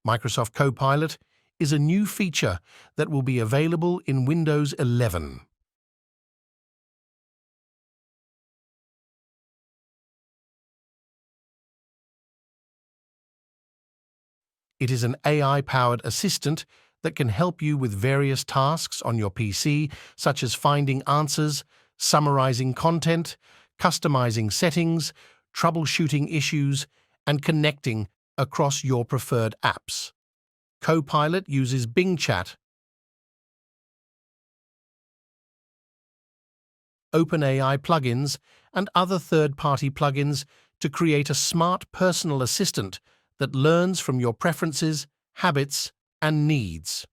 Microsoft Copilot is a new feature that will be available in Windows 11. It is an AI-powered assistant that can help you with various tasks on your PC, such as finding answers, summarizing content, customizing settings, troubleshooting issues, and connecting across your preferred apps. Copilot uses Bing Chat, OpenAI plugins, and other third-party plugins to create a smart personal assistant that learns from your preferences, habits, and needs.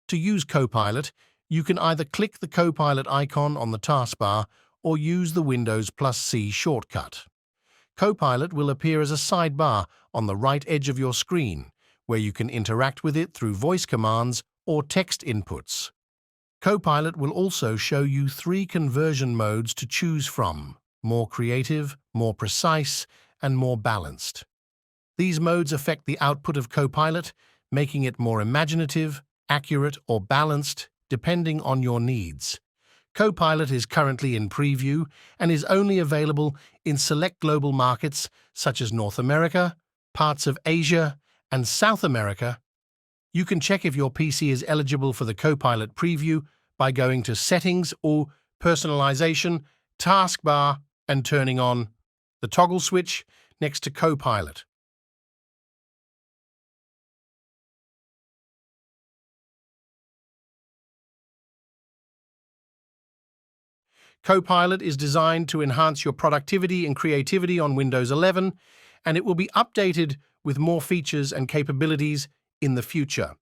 To use Copilot, you can either click the Copilot icon on the taskbar or use the Windows +C shortcut. Copilot will appear as a sidebar on the right edge of your screen, where you can interact with it through voice commands or text inputs. Copilot will also show you 3 conversion modes to choose from: more creative, more precise, and more balanced. These modes affect the output of Copilot, making it more imaginative, accurate, or balanced, depending on your needs. Copilot is currently in preview and is only available in select global markets such as North America, parts of Asia, and South America. You can check if your PC is eligible for the Copilot preview by going to Settings or Personalization, Taskbar, and turning on the toggle switch next to Copilot. Copilot is designed to enhance your productivity and creativity on Windows 11, and it will be updated with more features and capabilities in the future.